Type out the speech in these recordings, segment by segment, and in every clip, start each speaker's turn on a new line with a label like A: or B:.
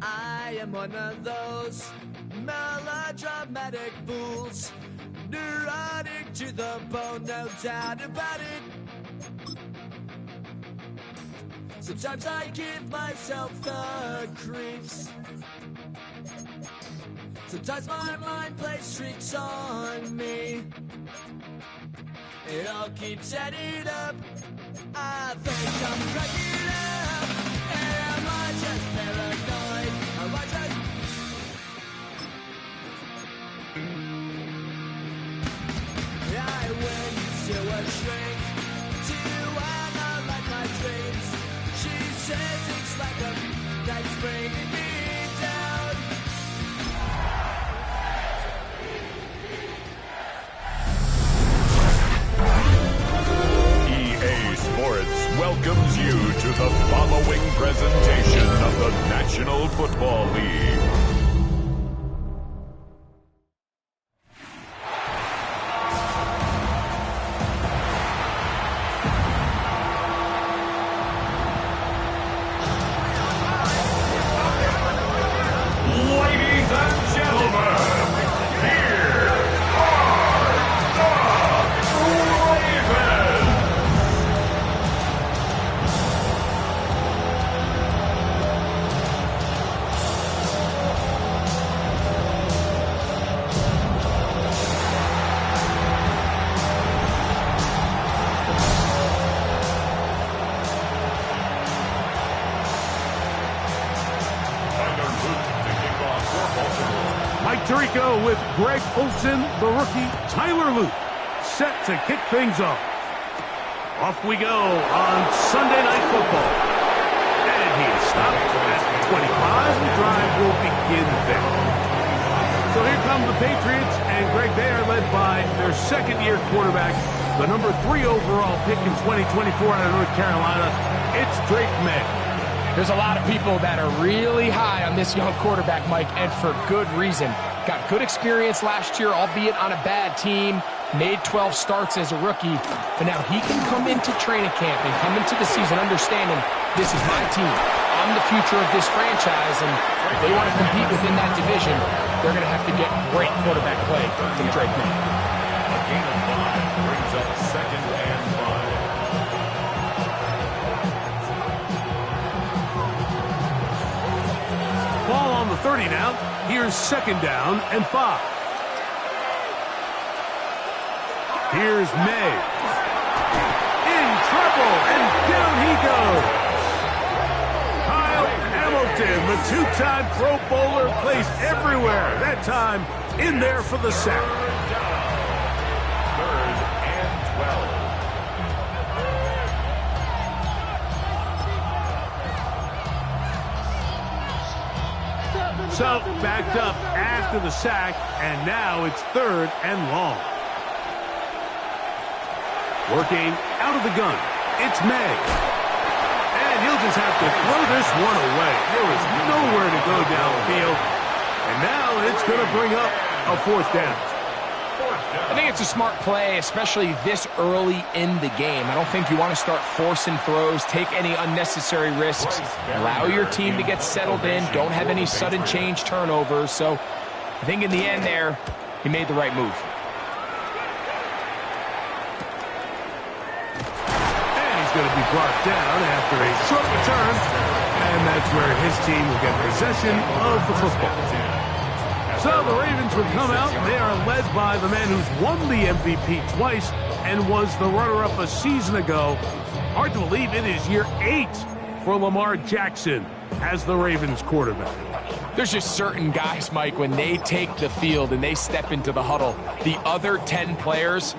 A: I am one of those melodramatic fools, neurotic to the bone, no doubt about it. Sometimes I give myself the creeps. Sometimes my mind plays tricks on me. It all keeps adding up. I think I'm cracking up. Am I just paranoid? Am I just... I went to a shrink to analyze my dreams. She says it's like a that's bringing me down.
B: EA Sports welcomes you to the following presentation of the National Football League. Ladies and gentlemen, here are the Ravens.
C: Mike Tirico with Greg Olsen, the rookie, Tyler Luke, set to kick things off. Off we go on Sunday Night Football. And he is stopped at 25. The drive will begin there. So here come the Patriots, and Greg, they are led by their second-year quarterback, the number 3 overall pick in 2024 out of North Carolina. It's Drake May.
D: There's a lot of people that are really high on this young quarterback, Mike, and for good reason. Got good experience last year, albeit on a bad team. Made 12 starts as a rookie. But now he can come into training camp and come into the season understanding this is my team. I'm the future of this franchise, and if they want to compete within that division, they're going to have to get great quarterback play from Drake May.
B: A gain of 5 brings up 2nd and 5.
C: Ball on the 30 now. Here's 2nd down and 5. Here's May. In trouble, and down he goes. Kyle Hamilton, the 2-time Pro Bowler, plays everywhere. That time, in there for the sack.
B: 3rd and 12.
C: So, backed up after the sack, and now it's 3rd and long. Working out of the gun, it's May. And he'll just have to throw this one away. There is nowhere to go downfield. And now it's going to bring up a 4th down.
D: I think it's a smart play, especially this early in the game. I don't think you want to start forcing throws, take any unnecessary risks, allow your team to get settled in, don't have any sudden change turnovers. So I think in the end there, he made the right move.
C: And he's going to be brought down after a short return. And that's where his team will get possession of the football. So the Ravens would come out. They are led by the man who's won the MVP twice and was the runner-up a season ago. Hard to believe it is year 8 for Lamar Jackson as the Ravens quarterback.
D: There's just certain guys, Mike, when they take the field and they step into the huddle, the other 10 players,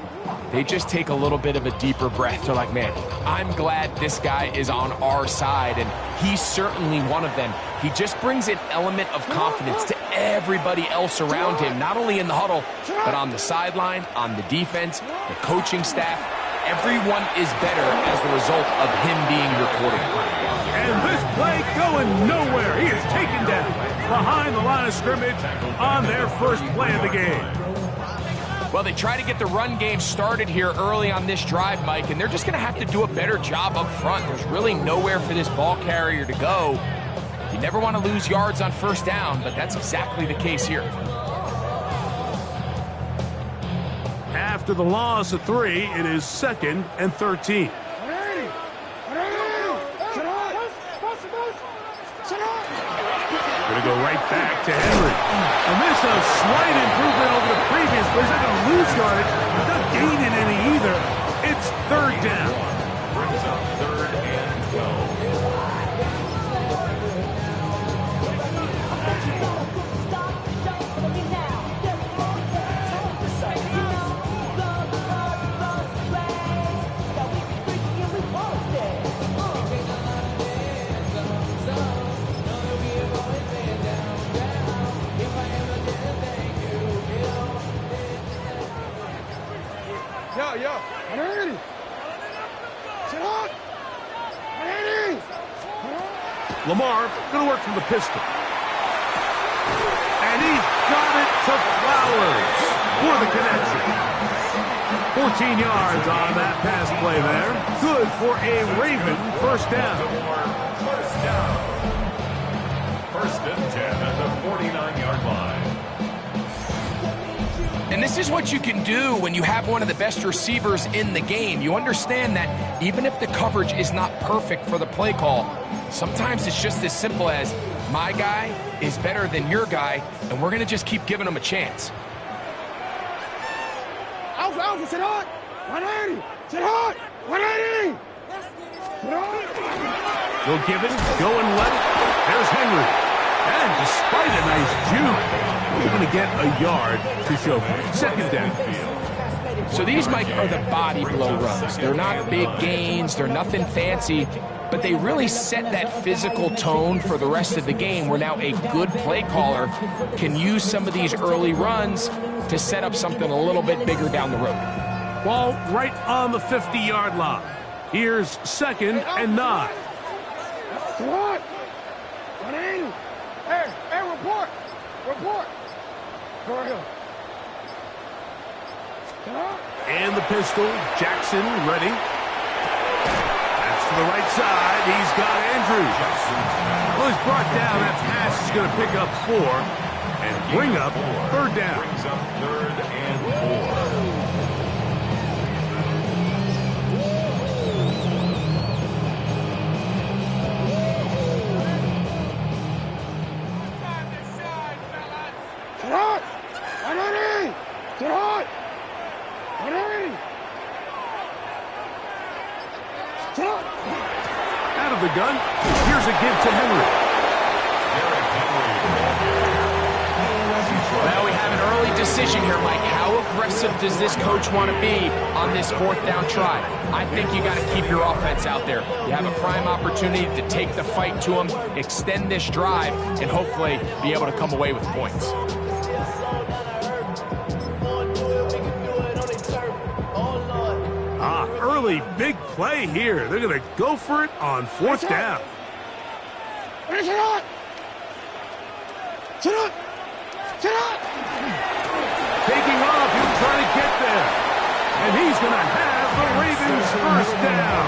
D: they just take a little bit of a deeper breath. They're like, man, I'm glad this guy is on our side, and he's certainly one of them. He just brings an element of confidence to everybody else around him, not only in the huddle, but on the sideline, on the defense, the coaching staff. Everyone is better as the result of him being your quarterback.
C: And this play going nowhere. He is taken down behind the line of scrimmage on their first play of the game.
D: Well, they try to get the run game started here early on this drive, Mike, and they're just going to have to do a better job up front. There's really nowhere for this ball carrier to go. You never want to lose yards on first down, but that's exactly the case here.
C: After the loss of 3, it is 2nd and 13. Going to go right back to Henry. And this is a slight improvement over the previous, but he's not going to lose yardage. He's not gaining any either. It's 3rd down.
B: Brings up 3rd and 12.
C: Lamar going to work from the pistol. And he's got it to Flowers for the connection. 14 yards on that pass play there. Good for a Raven first down.
B: First down. 1st and 10 at the 49-yard line.
D: And this is what you can do when you have one of the best receivers in the game. You understand that even if the coverage is not perfect for the play call, sometimes it's just as simple as my guy is better than your guy, and we're going to just keep giving him a chance.
E: Alpha, sit hard! 180! Sit hard! 180!
C: They'll give it, go and let it. There's Henry. And despite a nice juke, we're going to get a yard to show for it. 2nd down.
D: So these, Mike, are the body blow runs. They're not big gains. They're nothing fancy. But they really set that physical tone for the rest of the game where now a good play caller can use some of these early runs to set up something a little bit bigger down the road.
C: Ball right on the 50-yard line. Here's 2nd and 9.
E: What? 180! Hey, report! Report! Go ahead.
C: And the pistol, Jackson ready. That's to the right side. He's got Andrews. Well, he's brought down. That pass is going to pick up 4 and bring up 3rd down.
B: Brings up 3rd and 4.
E: Sit hard! 180! Sit hard! 180! Sit hard!
C: Out of the gun. Here's a give to Henry.
D: Well, we have an early decision here, Mike. How aggressive does this coach want to be on this 4th down try? I think you got to keep your offense out there. You have a prime opportunity to take the fight to them, extend this drive, and hopefully be able to come away with points.
C: Early big play here. They're going to go for it on 4th down.
E: Sit hard! Sit hard! Sit hard!
C: Taking off, he'll try to get there. And he's going to have the Ravens first down.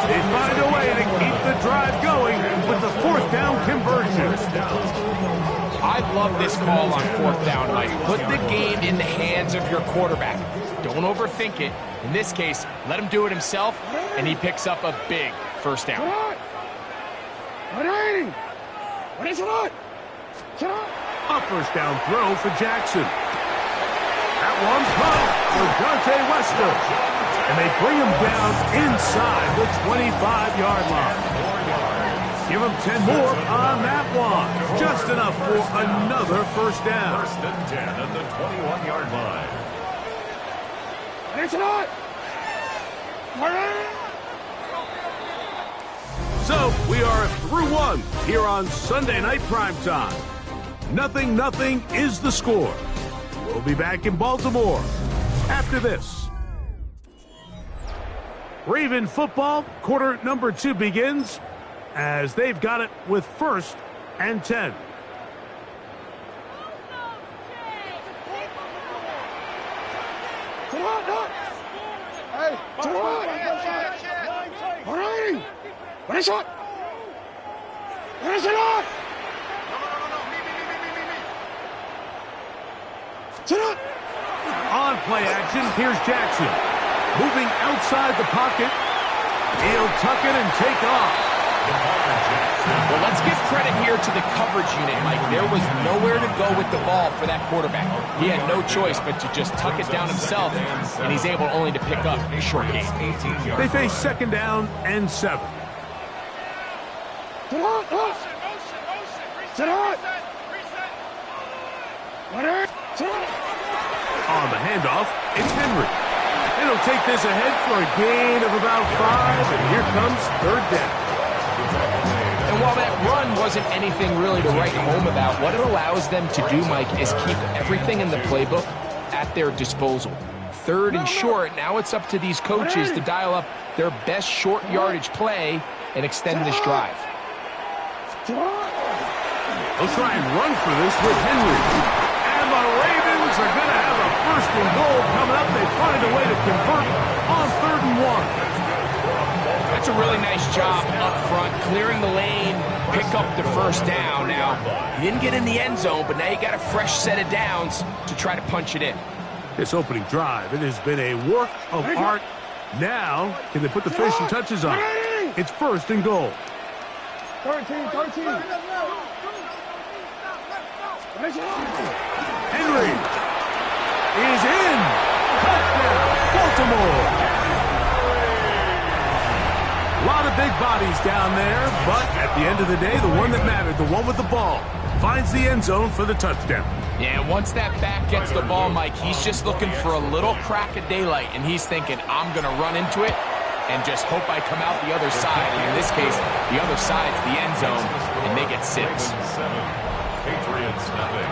C: They find a way to keep the drive going with the 4th down conversion.
D: I love this call on 4th down, Mike. Put the game in the hands of your quarterback. Don't overthink it. In this case, let him do it himself, and he picks up a big first down.
E: 180! What is it on? Sit hard!
C: A first down throw for Jackson. That one's caught for Dante Wester. And they bring him down inside the 25-yard line. Give him 10 more on that one. Just enough for another first down.
B: 1st and 10 at the 21-yard line.
E: It's not!
C: So we are through 1 here on Sunday Night Primetime. 0-0 is the score. We'll be back in Baltimore after this. Raven football, quarter number 2 begins as they've got it with 1st and 10.
E: Hey, sit hard! 180! What is it? Finish it on! Sit up!
C: On play action, here's Jackson. Moving outside the pocket. He'll tuck it and take off.
D: Well, let's give credit here to the coverage unit, Mike. There was nowhere to go with the ball for that quarterback. He had no choice but to just tuck it down himself, and he's able only to pick up a short gain.
C: They face 2nd down and 7.
E: Sit hard! Sit hard! Sit hard!
C: On the handoff, it's Henry. And he'll take this ahead for a gain of about 5, and here comes 3rd down.
D: And while that run wasn't anything really to write home about, what it allows them to do, Mike, is keep everything in the playbook at their disposal. 3rd and short, now it's up to these coaches to dial up their best short yardage play and extend this drive.
C: They'll try and run for this with Henry. And the Ravens are going to have a 1st and goal coming up. They find a way to convert on 3rd and 1.
D: That's a really nice job up front, clearing the lane, pick up the 1st down. Now, you didn't get in the end zone, but now you got a fresh set of downs to try to punch it in.
C: This opening drive, it has been a work of art. Now, can they put the finishing touches on? It's 1st and goal.
E: 13.
C: Henry is in. Touchdown, Baltimore. A lot of big bodies down there, but at the end of the day, the one that mattered, the one with the ball, finds the end zone for the touchdown.
D: Yeah, once that back gets the ball, Mike, he's just looking for a little crack of daylight, and he's thinking, I'm going to run into it and just hope I come out the other side. And in this case, the other side's the end zone, and they get 6.
B: Patriots nothing.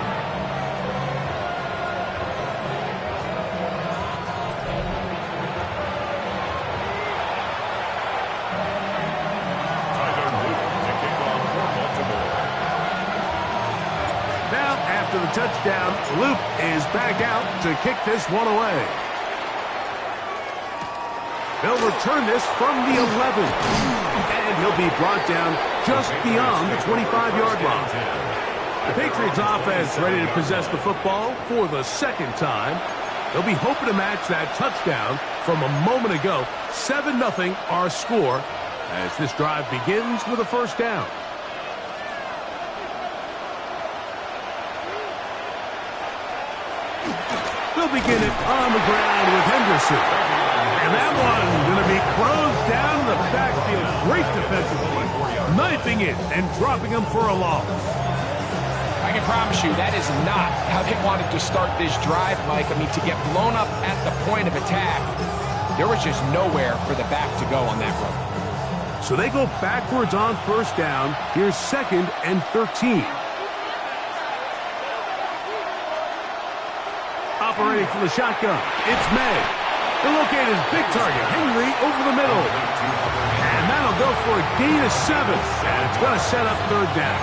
C: After the touchdown, Luke is back out to kick this one away. They'll return this from the 11. And he'll be brought down just beyond the 25-yard line. The Patriots offense ready to possess the football for the 2nd time. They'll be hoping to match that touchdown from a moment ago. 7-0 our score as this drive begins with a 1st down. They'll begin it on the ground with Henderson. And that one going to be closed down in the backfield. Great defensively. Knifing it and dropping him for a loss.
D: I can promise you that is not how they wanted to start this drive, Mike. I mean, to get blown up at the point of attack, there was just nowhere for the back to go on that run.
C: So they go backwards on 1st down. Here's 2nd and 13. Operating from the shotgun, it's May. They'll locate his big target, Henry, over the middle. And that'll go for a gain of 7. And it's going to set up 3rd down.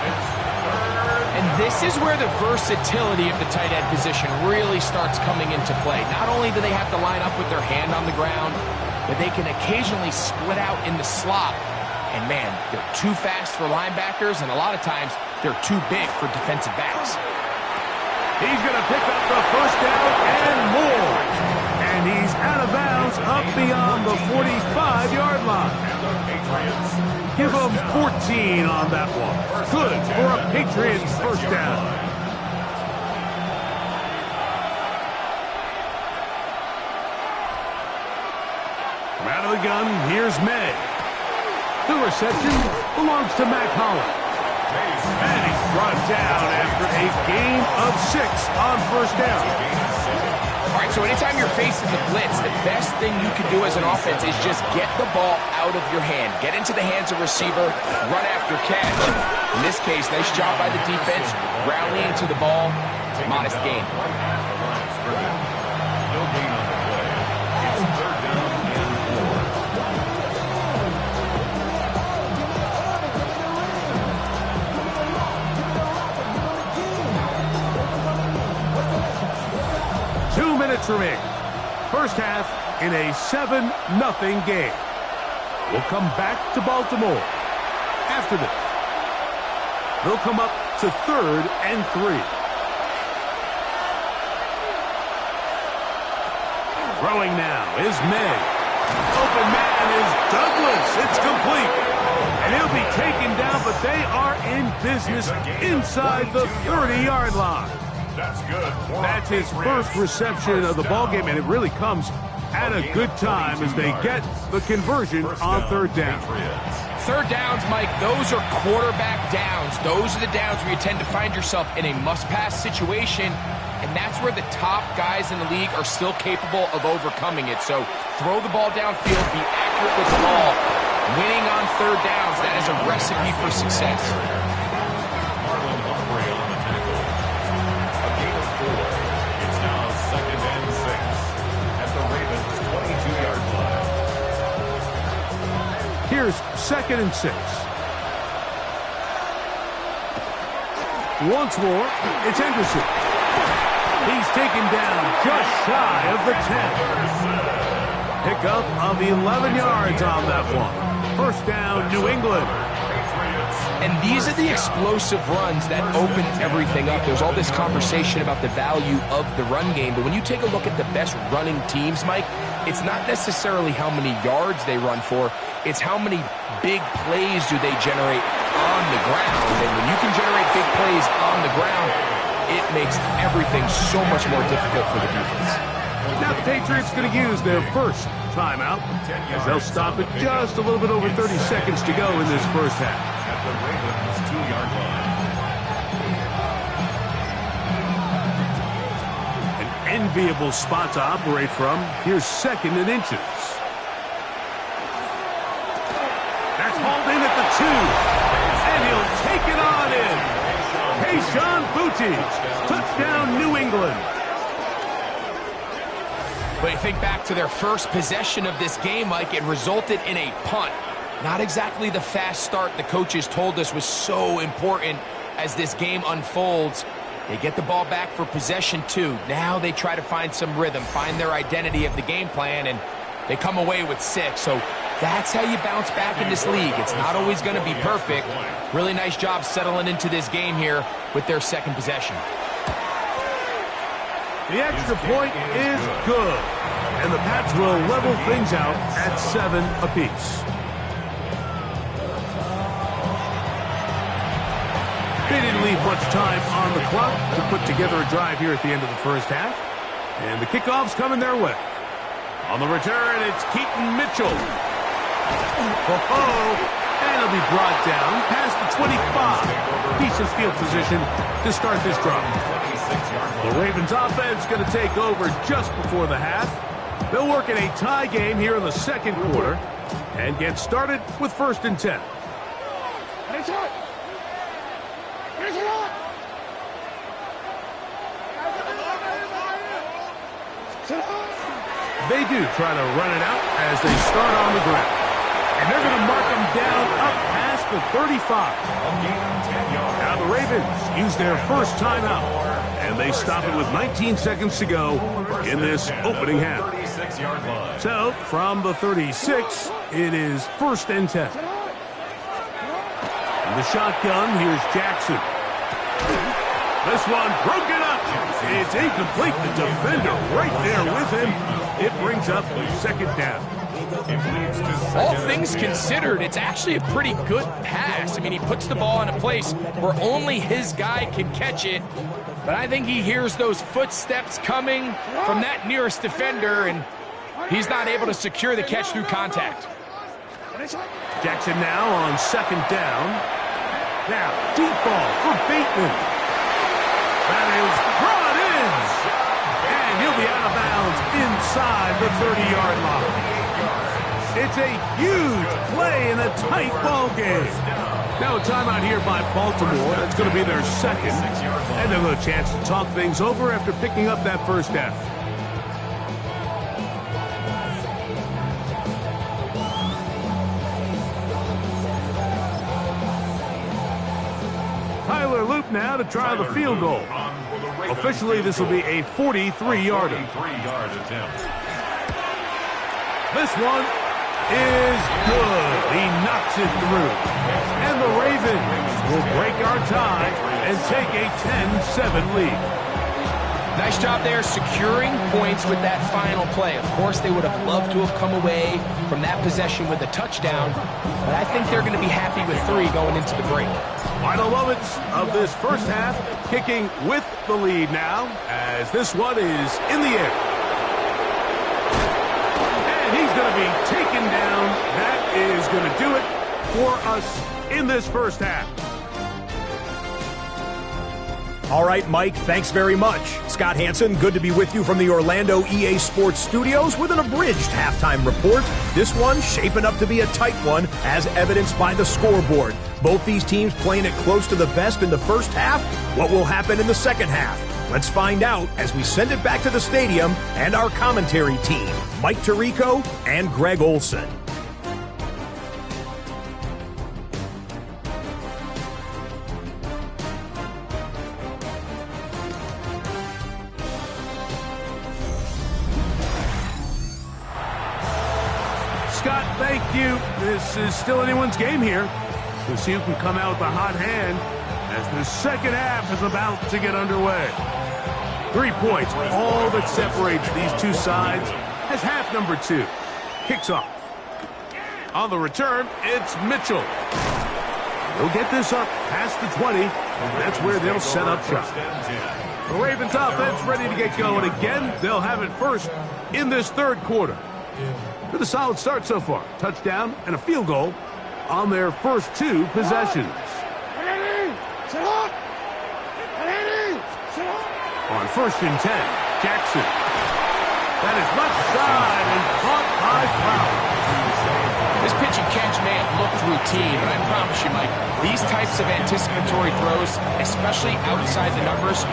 D: And this is where the versatility of the tight end position really starts coming into play. Not only do they have to line up with their hand on the ground, but they can occasionally split out in the slot. And man, they're too fast for linebackers, and a lot of times they're too big for defensive backs.
C: He's going to pick up the 1st down and more. And he's out of bounds up beyond the 45-yard line. Give him 14 on that one. Good for a Patriots 1st down. From out of the gun, here's May. The reception belongs to Mac Hollins. And he's brought down after a gain of 6 on 1st down.
D: All right, so anytime you're facing the blitz, the best thing you can do as an offense is just get the ball out of your hand. Get into the hands of receiver, run after catch. In this case, nice job by the defense, rallying to the ball, modest gain.
B: No gain on the play. It's 3rd down and
C: 2 minutes remaining. 1st half in a 7-0 game. We'll come back to Baltimore after this. They'll come up to 3rd and 3. Throwing now is May. Open man is Douglas. It's complete. And he'll be taken down, but they are in business inside the 30-yard line.
B: That's good.
C: That's his first reception of the ballgame, and it really comes at a good time as they get the conversion on 3rd down.
D: Third downs, Mike, those are quarterback downs. Those are the downs where you tend to find yourself in a must-pass situation, and that's where the top guys in the league are still capable of overcoming it. So throw the ball downfield, be accurate with the ball. Winning on 3rd downs, that is a recipe for success.
B: A gain of 4. It's now 2nd and 6 at the Ravens' 22-yard line.
C: Here's 2nd and 6. Once more, it's Henderson. He's taken down just shy of the 10. Pickup of 11 yards on that one. First down, New England.
D: And these are the explosive runs that open everything up. There's all this conversation about the value of the run game, but when you take a look at the best running teams, Mike, it's not necessarily how many yards they run for, it's how many big plays do they generate on the ground. And when you can generate big plays on the ground, it makes everything so much more difficult for the defense.
C: Now the Patriots going to use their first timeout as they'll stop it just a little bit over 30 seconds to go in this first half.
B: At the Ravens' 2-yard line.
C: An enviable spot to operate from. Here's 2nd and inches. That's hauled in at the 2. And he'll take it on in. Kayshon Boutte. Touchdown, New England.
D: But you think back to their first possession of this game, Mike, it resulted in a punt. Not exactly the fast start the coaches told us was so important as this game unfolds. They get the ball back for possession 2. Now they try to find some rhythm, find their identity of the game plan, and they come away with 6. So that's how you bounce back in this league. It's not always going to be perfect. Really nice job settling into this game here with their 2nd possession.
C: The extra point is good, and the Pats will level things out at 7 apiece. They didn't leave much time on the clock to put together a drive here at the end of the first half, and the kickoff's coming their way. On the return, it's Keaton Mitchell. And he'll be brought down past the 25. Decent field position to start this drive. The Ravens offense going to take over just before the half. They'll work in a tie game here in the 2nd quarter and get started with 1st and 10. They do try to run it out as they start on the ground. And they're going to mark them down up past the 35. Now the Ravens use their first timeout, and they stop it with 19 seconds to go in this opening half. So from the 36, it is 1st and 10. In the shotgun, here's Jackson. This one broken up. It's incomplete. The defender right there with him. It brings up 2nd down.
D: All things considered, it's actually a pretty good pass. I mean, he puts the ball in a place where only his guy can catch it. But I think he hears those footsteps coming from that nearest defender, and he's not able to secure the catch through contact.
C: Jackson now on 2nd down. Now, deep ball for Bateman. That is brought in. And he'll be out of bounds inside the 30-yard line. It's a huge play in a tight ball game. Now a timeout here by Baltimore. That's going to be their 2nd. And they'll have a chance to talk things over after picking up that first half. Tyler Loop now to try the field goal. Officially, this will be a 43-yarder. This one is good. He knocks it through. And the Ravens will break our tie and take a 10-7 lead.
D: Nice job there securing points with that final play. Of course, they would have loved to have come away from that possession with a touchdown, but I think they're going to be happy with 3 going into the break.
C: Final moments of this first half, kicking with the lead now, as this one is in the air. And he's going to be taken down. That is going to do it for us in this first half.
F: All right, Mike, thanks very much. Scott Hansen, good to be with you from the Orlando EA Sports Studios with an abridged halftime report. This one shaping up to be a tight one, as evidenced by the scoreboard. Both these teams playing it close to the vest in the first half. What will happen in the second half? Let's find out as we send it back to the stadium and our commentary team, Mike Tirico and Greg Olson.
C: Scott, thank you. This is still anyone's game here. We'll see who can come out with the hot hand as the second half is about to get underway. 3 points, all that separates these two sides, as half number 2 kicks off. On the return, it's Mitchell. He'll get this up past the 20, and that's where they'll set up shop. The Ravens offense ready to get going again. They'll have it first in this third quarter. With a solid start so far. Touchdown and a field goal on their first 2 possessions. On first and 10, Jackson. That is left side and caught by Flowers.
D: This pitch and catch may have looked routine, but I promise you, Mike, these types of anticipatory throws, especially outside the numbers,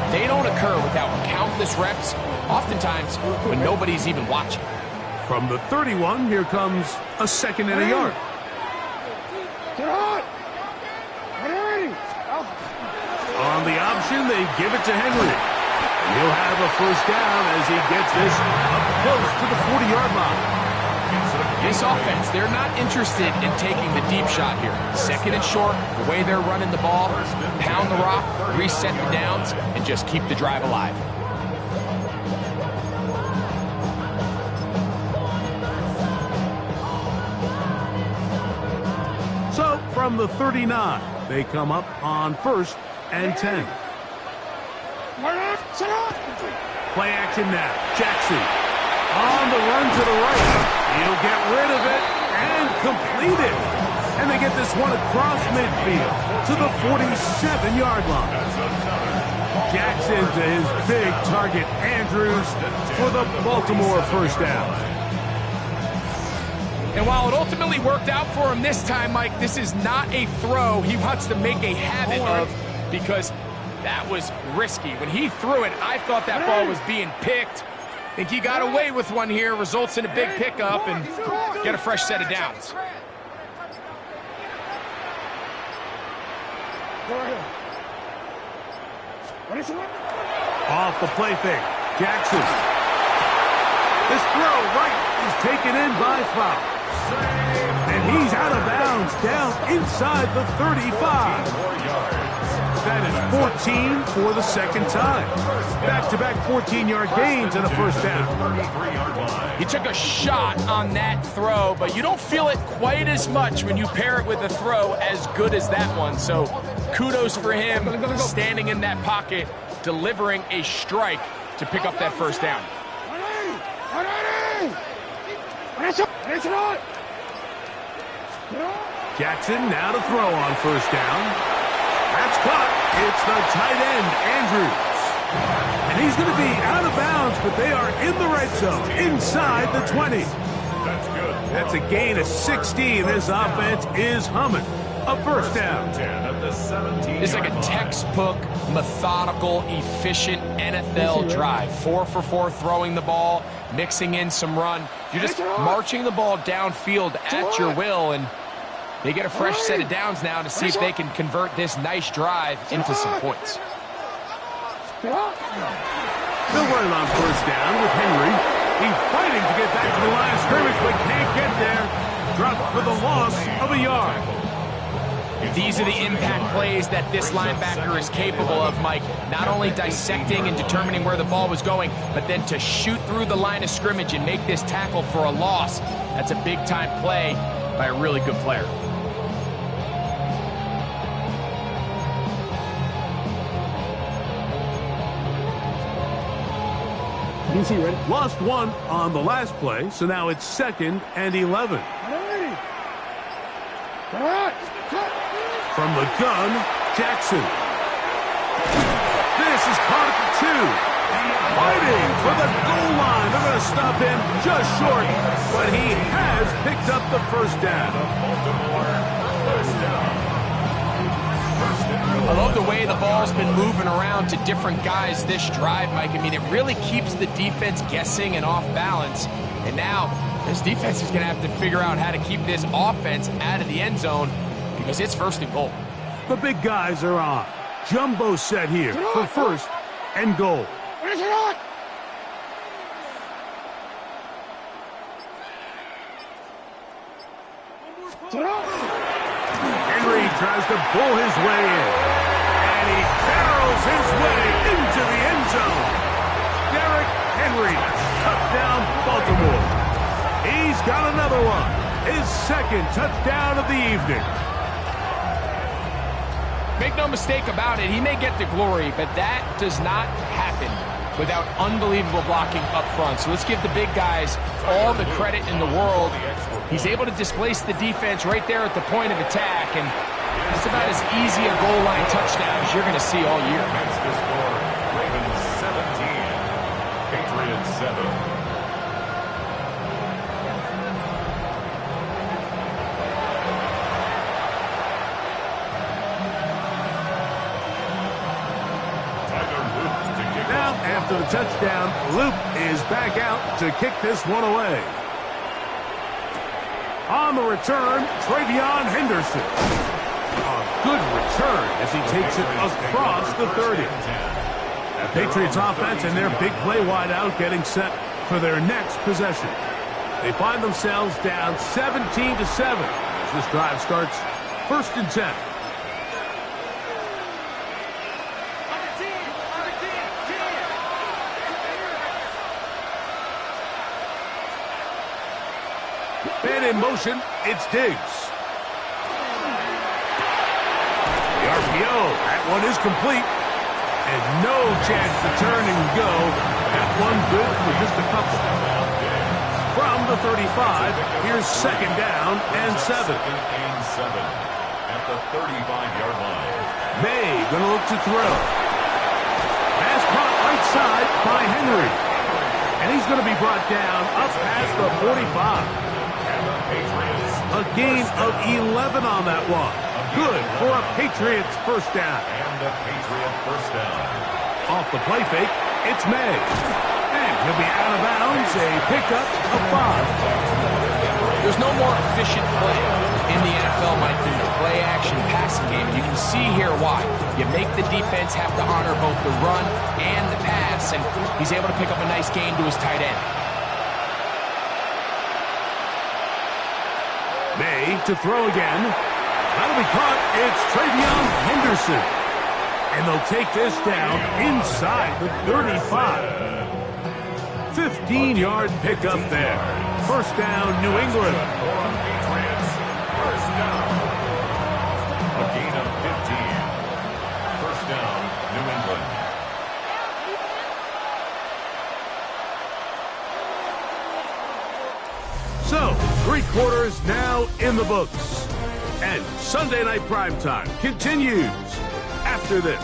D: they don't occur without countless reps, oftentimes when nobody's even watching.
C: From the 31, here comes a second and a yard. On the option, they give it to Henry. And he'll have a first down as he gets this up close to the 40-yard line.
D: This offense, they're not interested in taking the deep shot here. Second and short, the way they're running the ball, pound the rock, reset the downs, and just keep the drive alive.
C: So, from the 39, they come up on first and 10. Play action now. Jackson on the run to the right. He'll get rid of it and complete it. And they get this one across midfield to the 47-yard line. Jackson to his big target, Andrews, for the Baltimore first down.
D: And while it ultimately worked out for him this time, Mike, this is not a throw he wants to make a habit of, because that was risky. When he threw it, I thought that ball was being picked. I think he got away with one here, results in a big pickup and get a fresh set of downs.
C: Off the play fake, Jackson. This throw right is taken in by Flowers. And he's out of bounds, down inside the 35. That is 14 for the second time. Back-to-back 14-yard gains and a first down.
D: He took a shot on that throw, but you don't feel it quite as much when you pair it with a throw as good as that one. So kudos for him standing in that pocket, delivering a strike to pick up that first down.
C: Jackson now to throw on first down. That's caught. It's the tight end, Andrews. And he's going to be out of bounds, but they are in the red zone, inside the 20.
B: That's good.
C: That's a gain of 16. This offense is humming. A first down.
D: It's like a textbook, methodical, efficient NFL drive. 4 for 4 throwing the ball, mixing in some run. You're just marching the ball downfield at your will, and they get a fresh set of downs now to see if they can convert this nice drive into some points.
C: They'll run it on first down with Henry. He's fighting to get back to the line of scrimmage, but can't get there. Dropped for the loss of a yard.
D: These are the impact plays that this linebacker is capable of, Mike. Not only dissecting and determining where the ball was going, but then to shoot through the line of scrimmage and make this tackle for a loss. That's a big-time play by a really good player.
C: Lost one on the last play, so now it's 2nd and 11. From the gun, Jackson. This is caught at the 2. Fighting for the goal line. They're going to stop him just short, but he has picked up the first down.
D: I love the way the ball's been moving around to different guys this drive, Mike. I mean, it really keeps the defense guessing and off balance. And now, this defense is going to have to figure out how to keep this offense out of the end zone because it's 1st and goal.
C: The big guys are on. Jumbo set here for 1st and goal. Henry tries to bull his way in, and he barrels his way into the end zone. Derrick Henry, touchdown Baltimore. He's got another one, his 2nd touchdown of the evening.
D: Make no mistake about it, he may get the glory, but that does not happen without unbelievable blocking up front. So let's give the big guys all the credit in the world. He's able to displace the defense right there at the point of attack, and it's about as easy a goal line touchdown as you're going to see all year.
B: That's the score. Ravens 17, Patriots 7.
C: Now, after the touchdown, Luke is back out to kick this one away. On the return, Travion Henderson. A good return as he takes it across the 30. The Patriots offense and their big play wideout getting set for their next possession. They find themselves down 17-7 as this drive starts 1st and 10. And in motion, it's Diggs. The RPO, that one is complete. And no chance to turn and go. That one good for just a couple. From the 35, here's 2nd down and 7.
B: At the 35-yard line.
C: May gonna look to throw. Pass caught right side by Henry. And he's gonna be brought down up past the 45. A gain of 11 on that one. Good for a Patriots 1st down.
B: And a Patriot 1st down.
C: Off the play fake, it's May. And he'll be out of bounds, a pickup of 5.
D: There's no more efficient play in the NFL, Mike, than the play-action passing game. You can see here why. You make the defense have to honor both the run and the pass, and he's able to pick up a nice gain to his tight end.
C: May to throw again. That'll be caught. It's Travion Henderson. And they'll take this down inside the 35. 15-yard pickup there. 1st down, New England.
B: Patriots, 1st down. A gain of 15. 1st down, New England.
C: So, 3 quarters now in the books. And Sunday Night Primetime continues after this.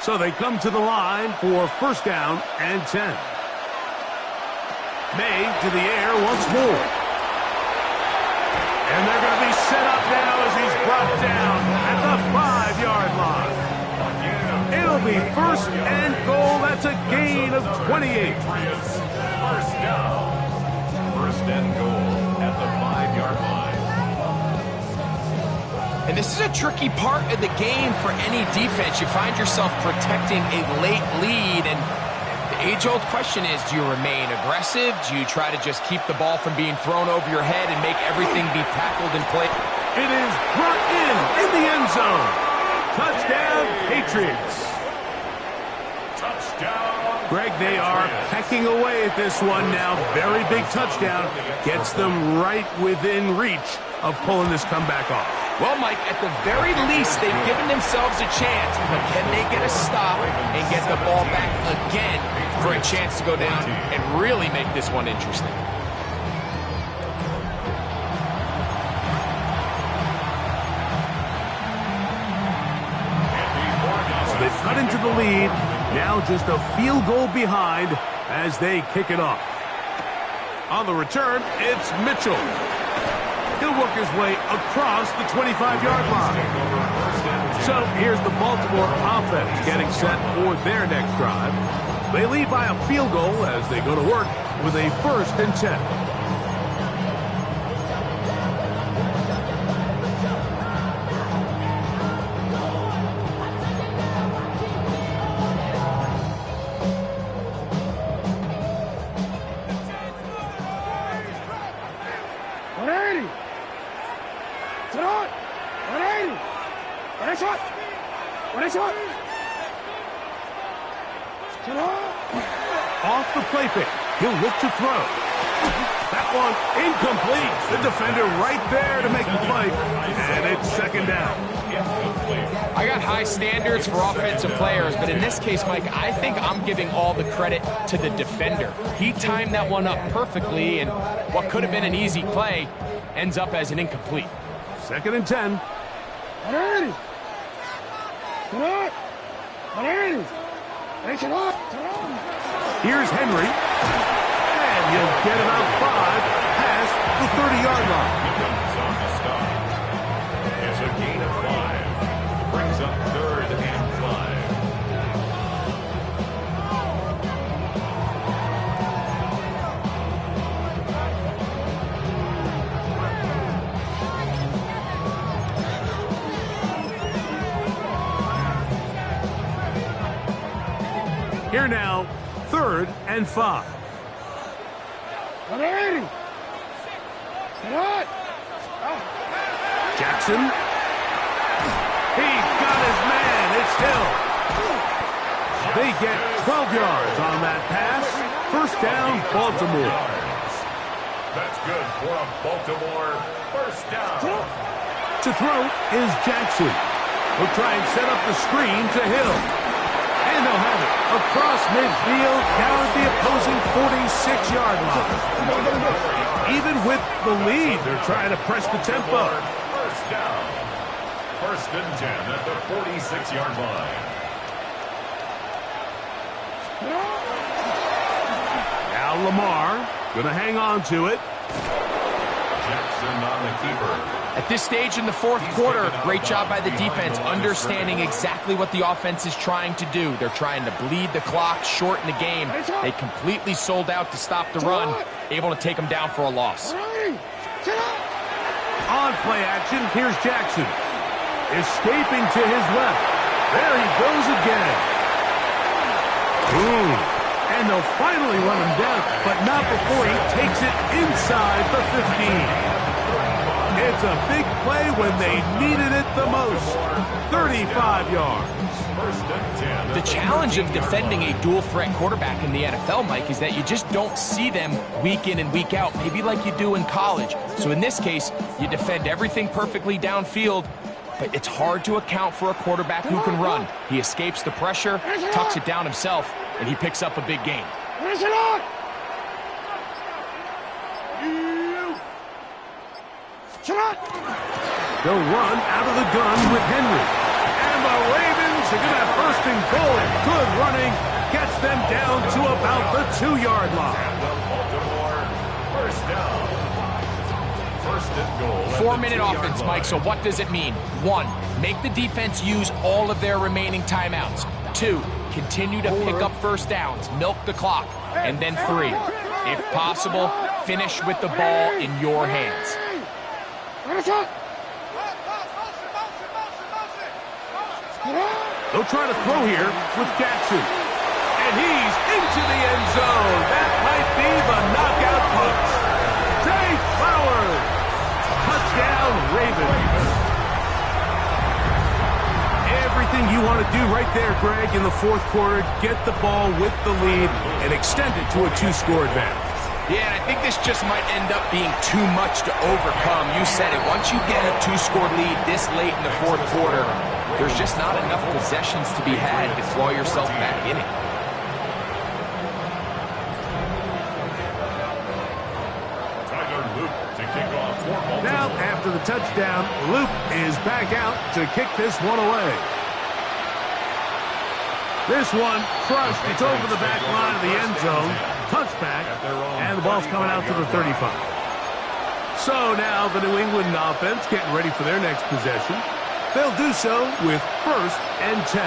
C: So they come to the line for 1st down and 10. May to the air once more. And they're going to be set up now as he's brought down at the 5-yard line. It'll be 1st and goal. That's a gain of 28.
B: 1st down. 1st and goal at the 5-yard line.
D: And this is a tricky part of the game for any defense. You find yourself protecting a late lead, and the age-old question is, do you remain aggressive? Do you try to just keep the ball from being thrown over your head and make everything be tackled and played?
C: It is brought in the end zone. Touchdown, Patriots.
B: Touchdown.
C: Greg, they are pecking away at this one now. Very big touchdown. Gets them right within reach of pulling this comeback off.
D: Well, Mike, at the very least, they've given themselves a chance, but can they get a stop and get the ball back again for a chance to go down and really make this one interesting?
C: So they've cut into the lead. Now just a field goal behind as they kick it off. On the return, it's Mitchell. He'll work his way across the 25-yard line. So here's the Baltimore offense getting set for their next drive. They lead by a field goal as they go to work with a 1st and 10. Off the play fake. He'll look to throw. That one incomplete. The defender right there to make the play. And it's 2nd down.
D: I got high standards for offensive players, but in this case, Mike, I think I'm giving all the credit to the defender. He timed that one up perfectly, and what could have been an easy play ends up as an incomplete.
C: 2nd and 10. Here's Henry. And he'll get about 5 past the 30-yard line.
B: On the stop. It's a gain of 5. Brings up 3rd and 5.
C: Here now, 3rd and 5. Jackson. He's got his man. It's Hill. They get 12 yards on that pass. 1st down, Baltimore.
B: That's good for a Baltimore 1st down.
C: To throw is Jackson. He'll try and set up the screen to Hill. And they'll have it across midfield down at the opposing 46-yard line. Even with the lead, they're trying to press the tempo.
B: 1st down. 1st and 10 at the 46-yard line.
C: Now Lamar going to hang on to it.
B: Jackson on the keeper.
D: At this stage in the 4th quarter, great job by the defense understanding exactly what the offense is trying to do. They're trying to bleed the clock, shorten the game. They completely sold out to stop the run, able to take them down for a loss.
C: On play action, here's Jackson. Escaping to his left. There he goes again. And they'll finally run him down, but not before he takes it inside the 15. It's a big play when they needed it the most. 35 yards.
D: The challenge of defending a dual-threat quarterback in the NFL, Mike, is that you just don't see them week in and week out, maybe like you do in college. So in this case, you defend everything perfectly downfield, but it's hard to account for a quarterback who can run. He escapes the pressure, tucks it down himself, and he picks up a big gain.
C: They'll run out of the gun with Henry. And the Ravens are going to have 1st and goal. Good running gets them down to about the 2-yard line.
B: And the Baltimore 1st down. 1st and goal.
D: 4-minute offense, Mike, so what does it mean? 1, make the defense use all of their remaining timeouts. 2, continue to pick up 1st downs, milk the clock. And then 3, if possible, finish with the ball in your hands.
C: They'll try to throw here with Jackson. And he's into the end zone. That might be the knockout punch. Zay Flowers. Touchdown, Ravens. Everything you want to do right there, Greg, in the fourth quarter, get the ball with the lead and extend it to a 2-score advantage.
D: Yeah, and I think this just might end up being too much to overcome. You said it. Once you get a 2-score lead this late in the fourth quarter, there's just not enough possessions to be had to claw yourself back in it.
C: Now, after the touchdown, Luke is back out to kick this one away. This one crushed. It's over the back line of the end zone. Touchback, and the ball's coming out to the 35. So now the New England offense getting ready for their next possession. They'll do so with 1st and 10.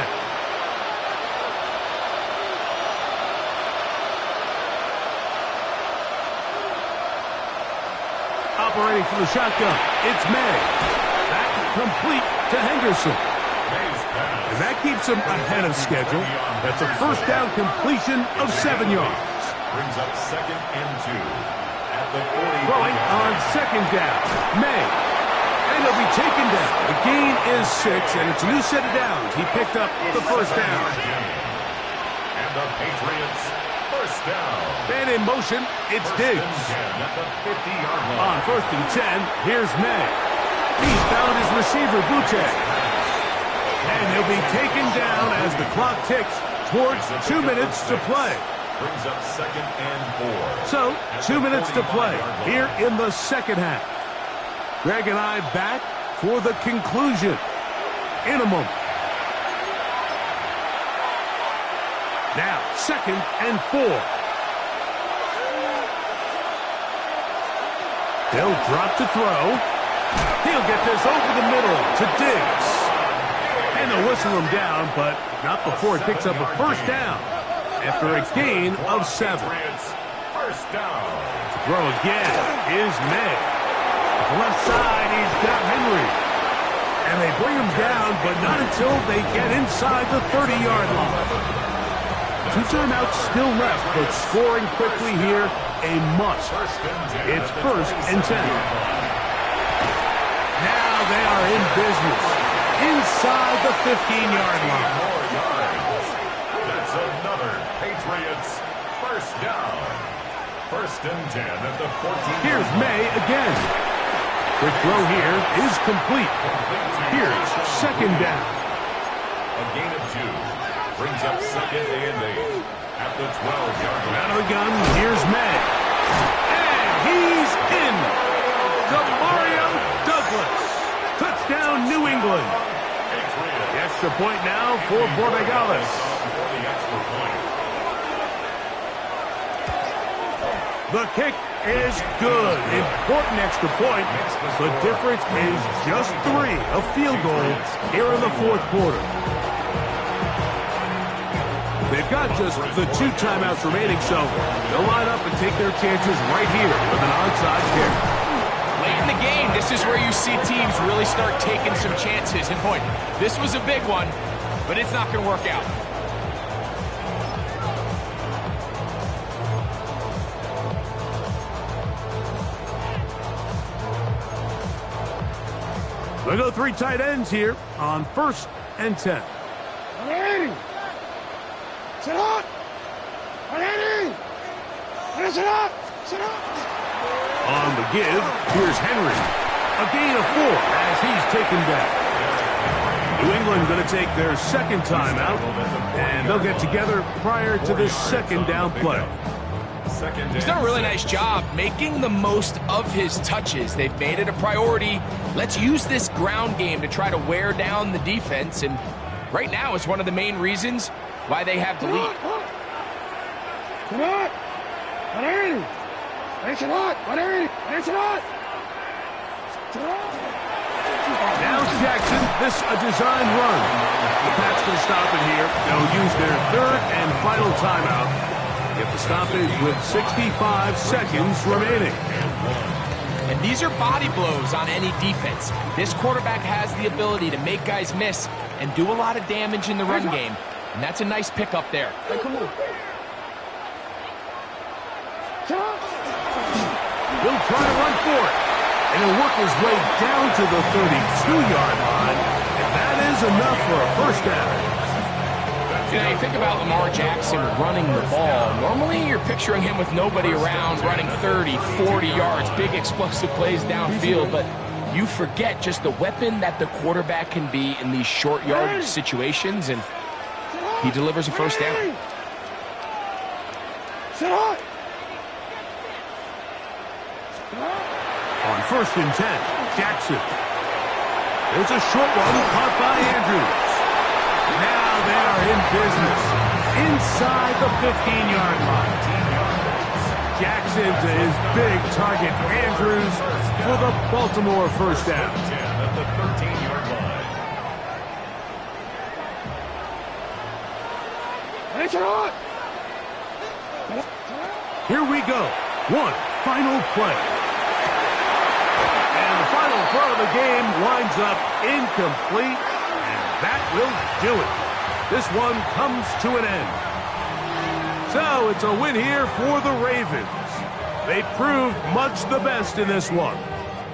C: Operating for the shotgun, it's May. Back complete to Henderson. And that keeps him ahead of schedule. That's a first down completion of 7 yards.
B: Brings up 2nd and 2 at the 40.
C: Throwing on 2nd down, May. And he'll be taken down. The gain is 6, and it's a new set of downs. He picked up the first down.
B: And the Patriots, first down.
C: And in motion, it's Diggs.
B: At the 50-yard line.
C: On 1st and 10, here's May. He's found his receiver, Butte. And he'll be taken down as the clock ticks towards 2 minutes to play.
B: Brings up 2nd and 4.
C: So, 2 minutes to play here in the second half. Greg and I back for the conclusion in a moment. Now, 2nd and 4. They'll drop to throw. He'll get this over the middle to Diggs. And they'll whistle him down, but not before he picks up a first down after a gain of 7.
B: First down.
C: To throw again is May. To the left side, he's got Henry. And they bring him down, but not until they get inside the 30-yard line. 2 timeouts still left, but scoring quickly here, a must. It's 1st and 10. Now they are in business inside the 15-yard line.
B: That's another Patriots first down. 1st and 10 at the 14.
C: Here's May again. The throw here is complete. Here's 2nd down.
B: A gain of 2. Brings up 2nd and 8 at the 12-yard line.
C: Out of the gun, here's May. And he's in. Demario Douglas. Touchdown, New England. The extra point now for Borregales. The kick is good. Important extra point. The difference is just 3. A field goal here in the fourth quarter. They've got just the 2 timeouts remaining, so they'll line up and take their chances right here with an onside kick.
D: Late in the game, this is where you see teams really start taking some chances. And boy, this was a big one, but it's not going to work out.
C: They go 3 tight ends here on 1st and 10.
E: Sit up! Sit up! Sit up!
C: On the give, here's Henry. A gain of 4 as he's taken down. New England going to take their 2nd timeout, and they'll get together prior to this 2nd down play.
D: He's done a really nice job making the most of his touches. They've made it a priority. Let's use this ground game to try to wear down the defense, and right now it's one of the main reasons why they have the lead.
E: Come on!
C: Now Jackson, this a design run. The Pats can stop it here. They'll use their 3rd and final timeout. Get the stoppage with 65 seconds remaining.
D: And these are body blows on any defense. This quarterback has the ability to make guys miss and do a lot of damage in the run game. And that's a nice pickup there.
E: Hey, come on.
C: He'll try to run for it. And he'll work his way down to the 32-yard line. And that is enough for a first down.
D: You know, you think about Lamar Jackson running the ball. Normally, you're picturing him with nobody around, running 30, 40 yards, big explosive plays downfield, but you forget just the weapon that the quarterback can be in these short yardage situations, and he delivers a first down.
C: On 1st and 10, Jackson. There's a short one caught by Andrews. Now they are in business inside the 15-yard line. Jackson to his big target, Andrews, for the Baltimore first down.
B: At the 13-yard line.
C: Here we go. One final play. And the final throw of the game winds up incomplete. That will do it. This one comes to an end. So it's a win here for the Ravens. They proved much the best in this one.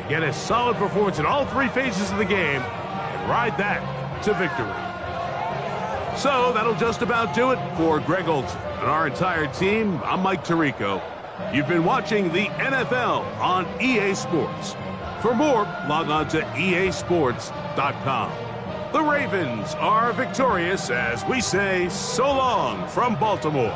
C: Get a solid performance in all three phases of the game and ride that to victory. So that'll just about do it for Greg Olson and our entire team. I'm Mike Tirico. You've been watching the NFL on EA Sports. For more, log on to easports.com. The Ravens are victorious as we say so long from Baltimore.